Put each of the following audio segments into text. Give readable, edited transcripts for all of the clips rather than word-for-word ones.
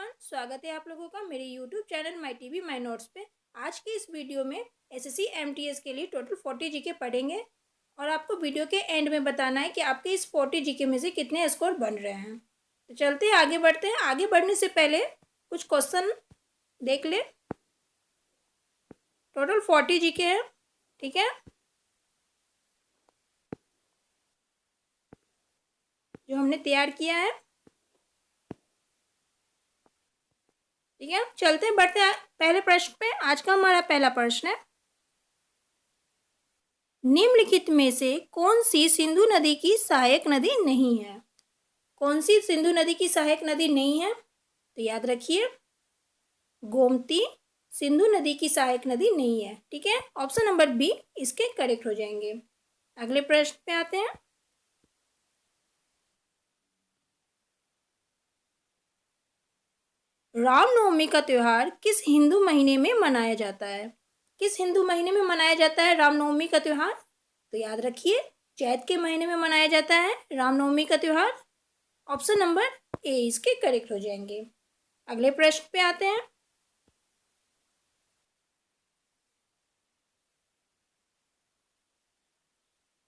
Everyone, स्वागत है आप लोगों का मेरे YouTube channel my TV my notes पे। आज की इस वीडियो में एसएससी एमटीएस के लिए टोटल 40 जीके पढ़ेंगे और आपको वीडियो के एंड में बताना है कि आपके इस 40 जीके में से कितने स्कोर बन रहे हैं। तो चलते हैं, आगे बढ़ते हैं। आगे बढ़ने से पहले कुछ क्वेश्चन देख ले। टोटल 40 जीके है, ठीक है, जो हमने तैयार किया है। ठीक है, चलते हैं, बढ़ते हैं पहले प्रश्न पे। आज का हमारा पहला प्रश्न है, निम्नलिखित में से कौन सी सिंधु नदी की सहायक नदी नहीं है? कौन सी सिंधु नदी की सहायक नदी नहीं है? तो याद रखिए, गोमती सिंधु नदी की सहायक नदी नहीं है। ठीक है, ऑप्शन नंबर बी इसके करेक्ट हो जाएंगे। अगले प्रश्न पे आते हैं। रामनवमी का त्योहार किस हिंदू महीने में मनाया जाता है? किस हिंदू महीने में मनाया जाता है रामनवमी का त्योहार? तो याद रखिए, चैत के महीने में मनाया जाता है रामनवमी का त्योहार। ऑप्शन नंबर ए इसके करेक्ट हो जाएंगे। अगले प्रश्न पे आते हैं।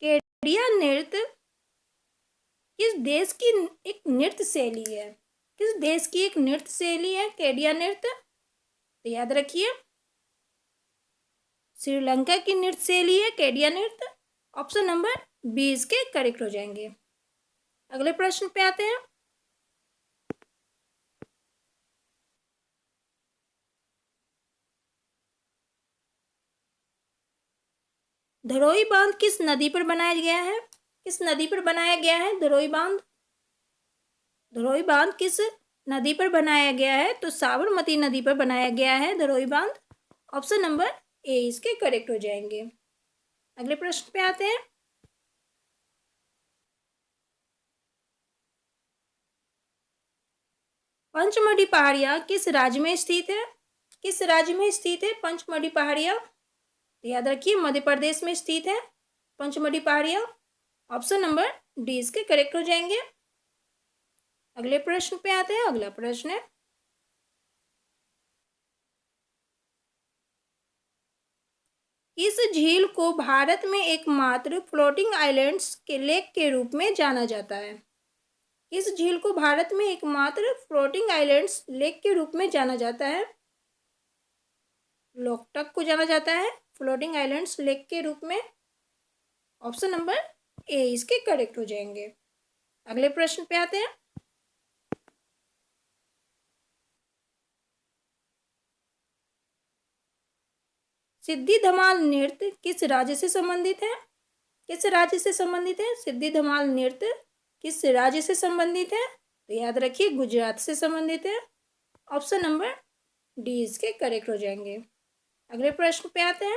केडिया नृत्य किस देश की एक नृत्य शैली है? किस देश की एक नृत्य शैली है केडिया नृत्य? तो याद रखिए, श्रीलंका की नृत्य शैली है केडिया नृत्य। ऑप्शन नंबर बी इसके करेक्ट हो जाएंगे। अगले प्रश्न पे आते हैं। धरोई बांध किस नदी पर बनाया गया है? किस नदी पर बनाया गया है धरोई बांध? धरोई बांध किस नदी पर बनाया गया है? तो साबरमती नदी पर बनाया गया है धरोई बांध। ऑप्शन नंबर ए इसके करेक्ट हो जाएंगे। अगले प्रश्न पे आते हैं। पंचमढ़ी पहाड़ियाँ किस राज्य में स्थित है? किस राज्य में स्थित है पंचमढ़ी पहाड़ियाँ? तो याद रखिए, मध्य प्रदेश में स्थित है पंचमढ़ी पहाड़ियाँ। ऑप्शन नंबर डी इसके करेक्ट हो जाएंगे। अगले प्रश्न पे आते हैं। अगला प्रश्न है, इस झील को भारत में एकमात्र फ्लोटिंग आइलैंड्स के लेक के रूप में जाना जाता है? इस झील को भारत में एकमात्र फ्लोटिंग आइलैंड्स लेक के रूप में जाना जाता है? लोकटक को जाना जाता है फ्लोटिंग आइलैंड्स लेक के रूप में। ऑप्शन नंबर ए इसके करेक्ट हो जाएंगे। अगले प्रश्न पे आते हैं। सिद्धि धमाल नृत्य किस राज्य से संबंधित है? किस राज्य से संबंधित है सिद्धि धमाल नृत्य? किस राज्य से संबंधित है? तो याद रखिए, गुजरात से संबंधित है। ऑप्शन नंबर डी इसके करेक्ट हो जाएंगे। अगले प्रश्न पे आते हैं।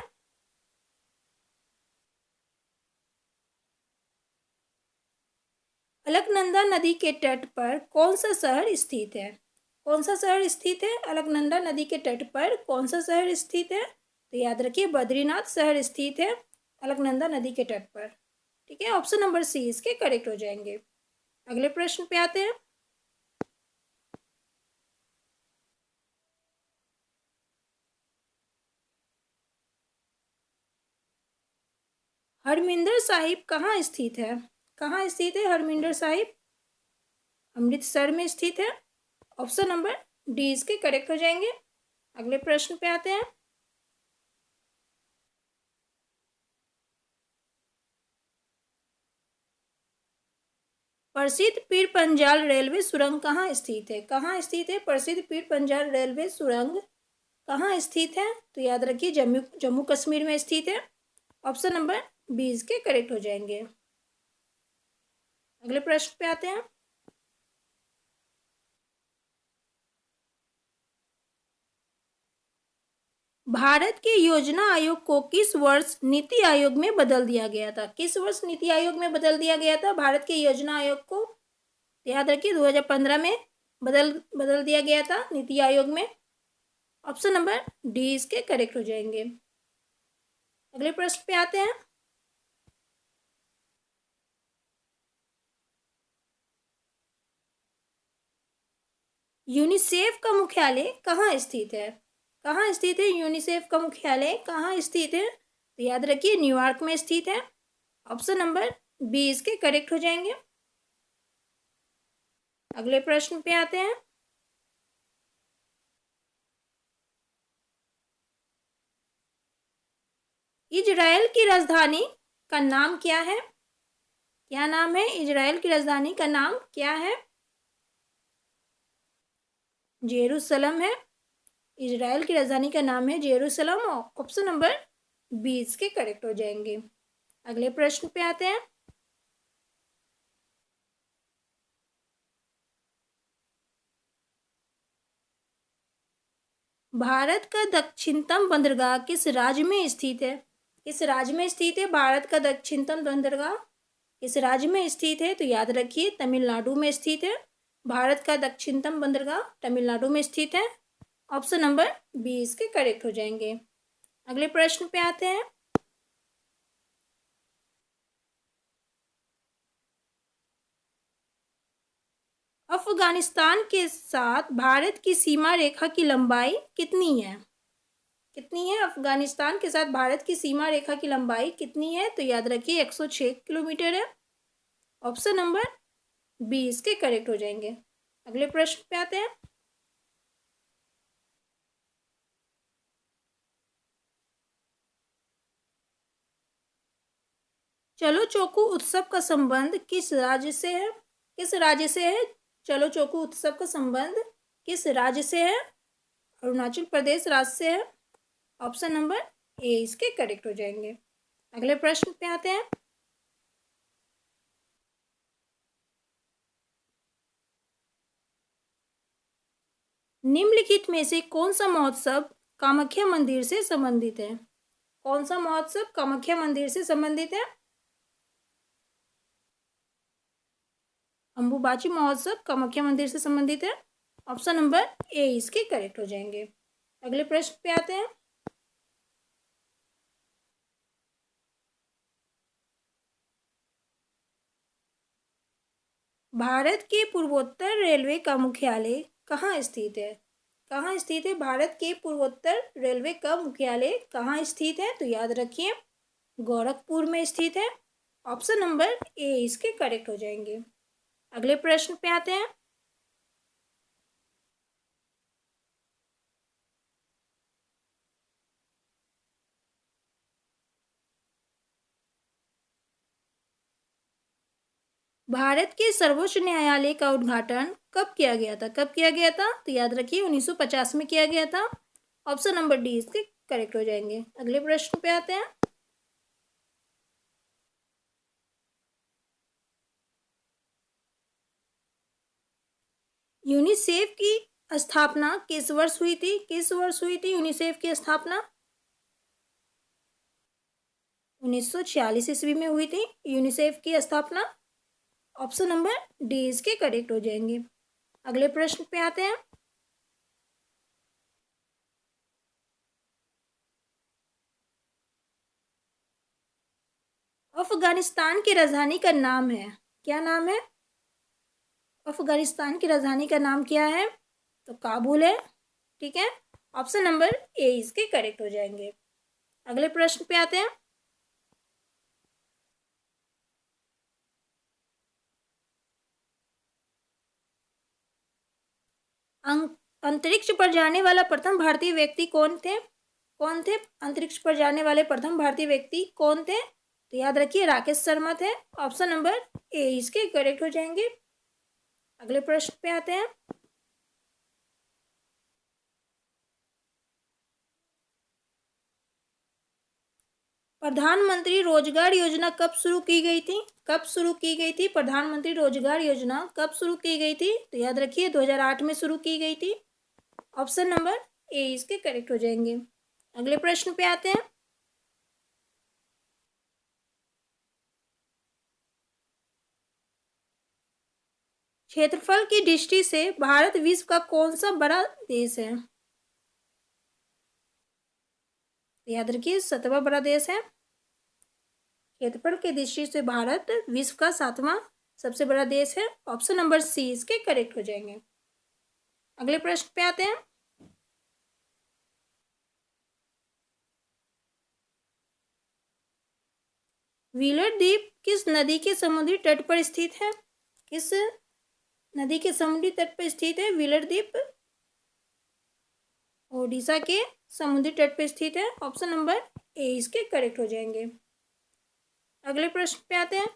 अलकनंदा नदी के तट पर कौन सा शहर स्थित है? कौन सा शहर स्थित है अलकनंदा नदी के तट पर? कौन सा शहर स्थित है? तो याद रखिए, बद्रीनाथ शहर स्थित है अलकनंदा नदी के तट पर। ठीक है, ऑप्शन नंबर सी इसके करेक्ट हो जाएंगे। अगले प्रश्न पे आते हैं। हरमिंदर साहिब कहाँ स्थित है? कहाँ स्थित है हरमिंदर साहिब? अमृतसर में स्थित है। ऑप्शन नंबर डी इसके करेक्ट हो जाएंगे। अगले प्रश्न पे आते हैं। प्रसिद्ध पीर पंजाल रेलवे सुरंग कहाँ स्थित है? कहाँ स्थित है प्रसिद्ध पीर पंजाल रेलवे सुरंग? कहाँ स्थित है? तो याद रखिए, जम्मू जम्मू कश्मीर में स्थित है। ऑप्शन नंबर बी इसके करेक्ट हो जाएंगे। अगले प्रश्न पे आते हैं। भारत के योजना आयोग को किस वर्ष नीति आयोग में बदल दिया गया था? किस वर्ष नीति आयोग में बदल दिया गया था भारत के योजना आयोग को? याद रखिए, 2015 में बदल बदल दिया गया था नीति आयोग में। ऑप्शन नंबर डी इसके करेक्ट हो जाएंगे। अगले प्रश्न पे आते हैं। यूनिसेफ का मुख्यालय कहाँ स्थित है? कहाँ स्थित है यूनिसेफ का मुख्यालय? कहाँ स्थित है? तो याद रखिए न्यूयॉर्क में स्थित है। ऑप्शन नंबर बी इसके करेक्ट हो जाएंगे। अगले प्रश्न पे आते हैं। इजराइल की राजधानी का नाम क्या है? क्या नाम है? इजराइल की राजधानी का नाम क्या है? जेरूसलम है। इजराइल की राजधानी का नाम है जेरूसलम। ऑप्शन नंबर बी इसके करेक्ट हो जाएंगे। अगले प्रश्न पे आते हैं। भारत का दक्षिणतम बंदरगाह किस राज्य में स्थित है? किस राज्य में स्थित है भारत का दक्षिणतम बंदरगाह? किस राज्य में स्थित है? तो याद रखिए तमिलनाडु में स्थित है। भारत का दक्षिणतम बंदरगाह तमिलनाडु में स्थित है। ऑप्शन नंबर बी इसके करेक्ट हो जाएंगे। अगले प्रश्न पे आते हैं। अफगानिस्तान के साथ भारत की सीमा रेखा की लंबाई कितनी है? कितनी है? अफगानिस्तान के साथ भारत की सीमा रेखा की लंबाई कितनी है? तो याद रखिए 106 किलोमीटर है। ऑप्शन नंबर बी इसके करेक्ट हो जाएंगे। अगले प्रश्न पे आते हैं। चलो चौकू उत्सव का संबंध किस राज्य से है? किस राज्य से है? चलो चौकू उत्सव का संबंध किस राज्य से है? अरुणाचल प्रदेश राज्य से है। ऑप्शन नंबर ए इसके करेक्ट हो जाएंगे। अगले प्रश्न पे आते हैं। निम्नलिखित में से कौन सा महोत्सव कामाख्या मंदिर से संबंधित है? कौन सा महोत्सव कामाख्या मंदिर से संबंधित है? अंबुबाची महोत्सव कामाख्या मंदिर से संबंधित है। ऑप्शन नंबर ए इसके करेक्ट हो जाएंगे। अगले प्रश्न पे आते हैं। भारत के पूर्वोत्तर रेलवे का मुख्यालय कहाँ स्थित है? कहाँ स्थित है? भारत के पूर्वोत्तर रेलवे का मुख्यालय कहाँ स्थित है? तो याद रखिए गोरखपुर में स्थित है। ऑप्शन नंबर ए इसके करेक्ट हो जाएंगे। अगले प्रश्न पे आते हैं। भारत के सर्वोच्च न्यायालय का उद्घाटन कब किया गया था? कब किया गया था? तो याद रखिए 1950 में किया गया था। ऑप्शन नंबर डी इसके करेक्ट हो जाएंगे। अगले प्रश्न पे आते हैं। यूनिसेफ की स्थापना किस वर्ष हुई थी? किस वर्ष हुई थी यूनिसेफ की स्थापना? 1946 ईस्वी में हुई थी यूनिसेफ की स्थापना। ऑप्शन नंबर डी इसके करेक्ट हो जाएंगे। अगले प्रश्न पे आते हैं। अफगानिस्तान की राजधानी का नाम है, क्या नाम है? अफगानिस्तान की राजधानी का नाम क्या है? तो काबुल है। ठीक है। ऑप्शन नंबर ए इसके करेक्ट हो जाएंगे। अगले प्रश्न पे आते हैं। अंतरिक्ष पर जाने वाला प्रथम भारतीय व्यक्ति कौन थे? कौन थे अंतरिक्ष पर जाने वाले प्रथम भारतीय व्यक्ति कौन थे? तो याद रखिए राकेश शर्मा थे। ऑप्शन नंबर ए इसके करेक्ट हो जाएंगे। अगले प्रश्न पे आते हैं। प्रधानमंत्री रोजगार योजना कब शुरू की गई थी? कब शुरू की गई थी प्रधानमंत्री रोजगार योजना? कब शुरू की गई थी? तो याद रखिए 2008 में शुरू की गई थी। ऑप्शन नंबर ए इसके करेक्ट हो जाएंगे। अगले प्रश्न पे आते हैं। क्षेत्रफल की दृष्टि से भारत विश्व का कौन सा बड़ा देश है? याद रखिए 7वां बड़ा देश है। क्षेत्रफल की दृष्टि से भारत विश्व का 7वां सबसे बड़ा देश है। ऑप्शन नंबर सी इसके करेक्ट हो जाएंगे। अगले प्रश्न पे आते हैं। व्हीलर द्वीप किस नदी के समुद्री तट पर स्थित है? किस नदी के समुद्री तट पर स्थित है व्हीलर द्वीप? ओडिशा के समुद्री तट पर स्थित है। ऑप्शन नंबर ए इसके करेक्ट हो जाएंगे। अगले प्रश्न पे आते हैं।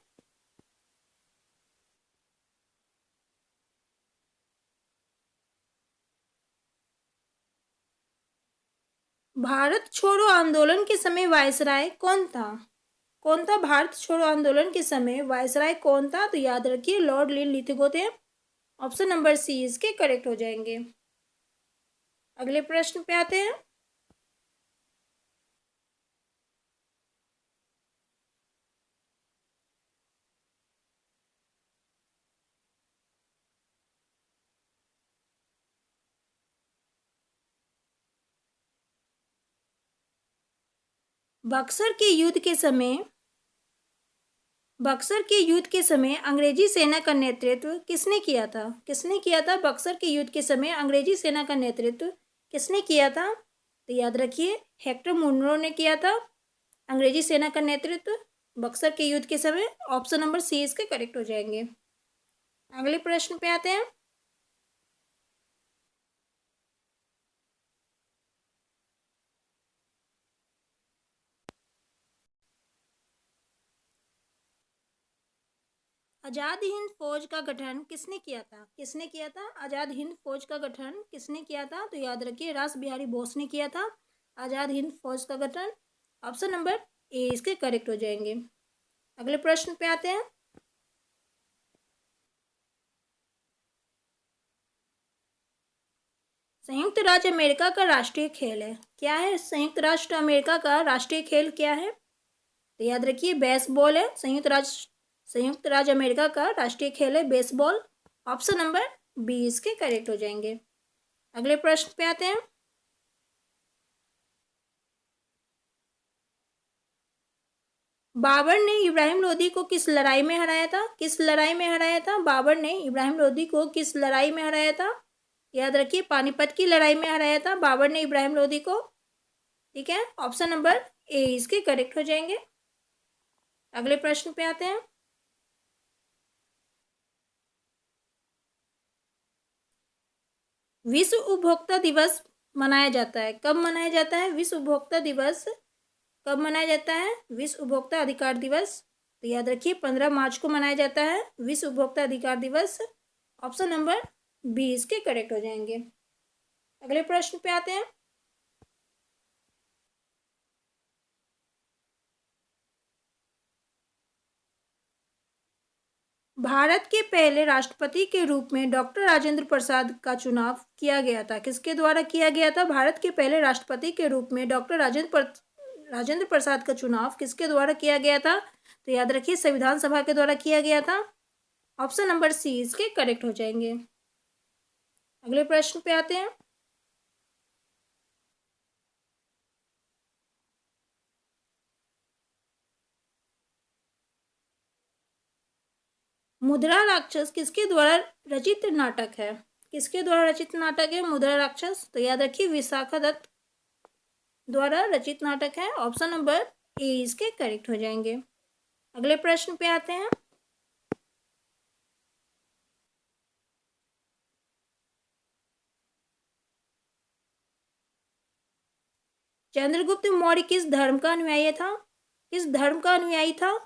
भारत छोड़ो आंदोलन के समय वायसराय कौन था? कौन था भारत छोड़ो आंदोलन के समय वायसराय कौन था? तो याद रखिए लॉर्ड लिथगो थे। ऑप्शन नंबर सी इसके करेक्ट हो जाएंगे। अगले प्रश्न पे आते हैं। बक्सर के युद्ध के समय अंग्रेजी सेना का नेतृत्व किसने किया था? किसने किया था बक्सर के युद्ध के समय अंग्रेजी सेना का नेतृत्व किसने किया था? तो याद रखिए हेक्टर मुनरो ने किया था अंग्रेजी सेना का नेतृत्व बक्सर के युद्ध के समय। ऑप्शन नंबर सी इसके करेक्ट हो जाएंगे। अगले प्रश्न पे आते हैं। आजाद हिंद फौज का गठन किसने किया था? किसने किया था आजाद हिंद फौज का गठन किसने किया था? तो याद रखिए रास बिहारी बोस ने किया था आजाद हिंद फौज का गठन। ऑप्शन नंबर ए इसके करेक्ट हो जाएंगे। अगले प्रश्न पे आते हैं। संयुक्त राज्य अमेरिका का राष्ट्रीय खेल है क्या है? संयुक्त राष्ट्र अमेरिका का राष्ट्रीय खेल क्या है? तो याद रखिए बेसबॉल है। संयुक्त राज्य अमेरिका का राष्ट्रीय खेल है बेसबॉल। ऑप्शन नंबर बी इसके करेक्ट हो जाएंगे। अगले प्रश्न पे आते हैं। बाबर ने इब्राहिम लोदी को किस लड़ाई में हराया था? किस लड़ाई में हराया था? बाबर ने इब्राहिम लोदी को किस लड़ाई में हराया था? याद रखिए पानीपत की लड़ाई में हराया था बाबर ने इब्राहिम लोदी को। ठीक है ऑप्शन नंबर ए इसके करेक्ट हो जाएंगे। अगले प्रश्न पे आते हैं। विश्व उपभोक्ता दिवस मनाया जाता है कब? मनाया जाता है विश्व उपभोक्ता दिवस कब मनाया जाता है? विश्व उपभोक्ता अधिकार दिवस। तो याद रखिए 15 मार्च को मनाया जाता है विश्व उपभोक्ता अधिकार दिवस। ऑप्शन नंबर बी इसके करेक्ट हो जाएंगे। अगले प्रश्न पे आते हैं। भारत के पहले राष्ट्रपति के रूप में डॉक्टर राजेंद्र प्रसाद का चुनाव किया गया था किसके द्वारा किया गया था? भारत के पहले राष्ट्रपति के रूप में डॉक्टर राजेंद्र प्रसाद का चुनाव किसके द्वारा किया गया था? तो याद रखिए संविधान सभा के द्वारा किया गया था। ऑप्शन नंबर सी इसके करेक्ट हो जाएंगे। अगले प्रश्न पे आते हैं। मुद्रा राक्षस किसके द्वारा रचित नाटक है? किसके द्वारा रचित नाटक है मुद्रा राक्षस? तो याद रखिए विशाखा दत्त द्वारा रचित नाटक है। ऑप्शन नंबर ए इसके करेक्ट हो जाएंगे। अगले प्रश्न पे आते हैं। चंद्रगुप्त मौर्य किस धर्म का अनुयायी था? किस धर्म का अनुयायी था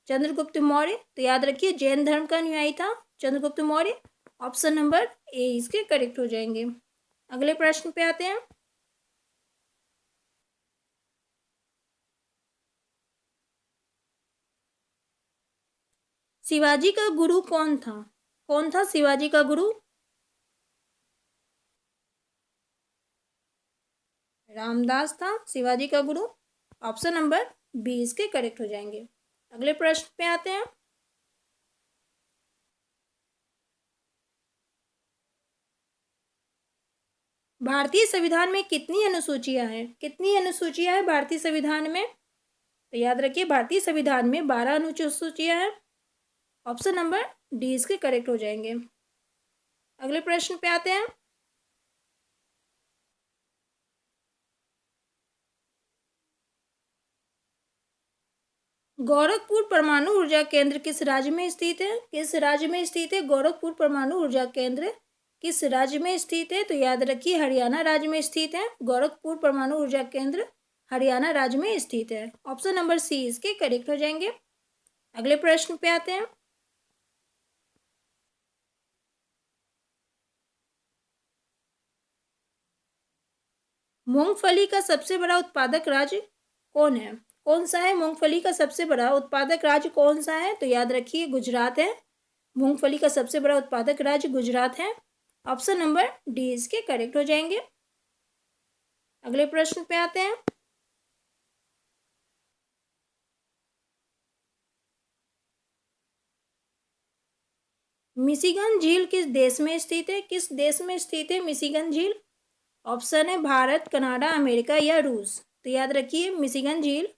चंद्रगुप्त मौर्य? तो याद रखिए जैन धर्म का अनुयायी था Chandragupta Maurya. Option number A इसके करेक्ट हो जाएंगे। अगले प्रश्न पे आते हैं। शिवाजी का गुरु कौन था? कौन था शिवाजी का गुरु? रामदास था शिवाजी का गुरु। ऑप्शन नंबर बी इसके करेक्ट हो जाएंगे। अगले प्रश्न पे आते हैं। भारतीय संविधान में कितनी अनुसूचियां हैं? कितनी अनुसूचियां हैं भारतीय संविधान में? तो याद रखिए भारतीय संविधान में 12 अनुसूचियां हैं। ऑप्शन नंबर डी इसके करेक्ट हो जाएंगे। अगले प्रश्न पे आते हैं। गोरखपुर परमाणु ऊर्जा केंद्र किस राज्य में स्थित है? किस राज्य में स्थित है गोरखपुर परमाणु ऊर्जा केंद्र? किस राज्य में स्थित है? तो याद रखिए हरियाणा राज्य में स्थित है। गोरखपुर परमाणु ऊर्जा केंद्र हरियाणा राज्य में स्थित है। ऑप्शन नंबर सी इसके करेक्ट हो जाएंगे। अगले प्रश्न पे आते हैं। मूंगफली का सबसे बड़ा उत्पादक राज्य कौन है? कौन सा है मूंगफली का सबसे बड़ा उत्पादक राज्य कौन सा है? तो याद रखिए गुजरात है। मूंगफली का सबसे बड़ा उत्पादक राज्य गुजरात है। ऑप्शन नंबर डी इसके करेक्ट हो जाएंगे। अगले प्रश्न पे आते हैं। मिशिगन झील किस देश में स्थित है? किस देश में स्थित है मिशिगन झील? ऑप्शन है भारत, कनाडा, अमेरिका या रूस। तो याद रखिए मिशिगन झील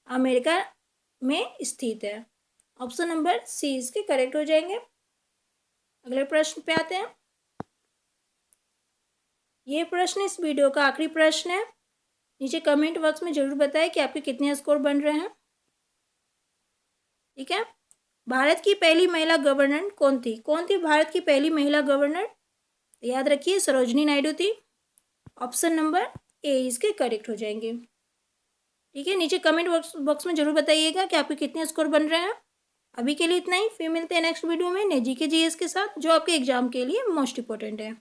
अमेरिका में स्थित है। ऑप्शन नंबर सी इसके करेक्ट हो जाएंगे। अगले प्रश्न पे आते हैं। ये प्रश्न इस वीडियो का आखिरी प्रश्न है। नीचे कमेंट बॉक्स में जरूर बताएं कि आपके कितने स्कोर बन रहे हैं। ठीक है। भारत की पहली महिला गवर्नर कौन थी? कौन थी भारत की पहली महिला गवर्नर? याद रखिए सरोजनी नायडू थी। ऑप्शन नंबर ए इसके करेक्ट हो जाएंगे। ठीक है। नीचे कमेंट बॉक्स में जरूर बताइएगा कि आपके कितने स्कोर बन रहे हैं। अभी के लिए इतना ही, फिर मिलते हैं नेक्स्ट वीडियो में नए जीके जीएस के साथ जो आपके एग्जाम के लिए मोस्ट इंपॉर्टेंट है।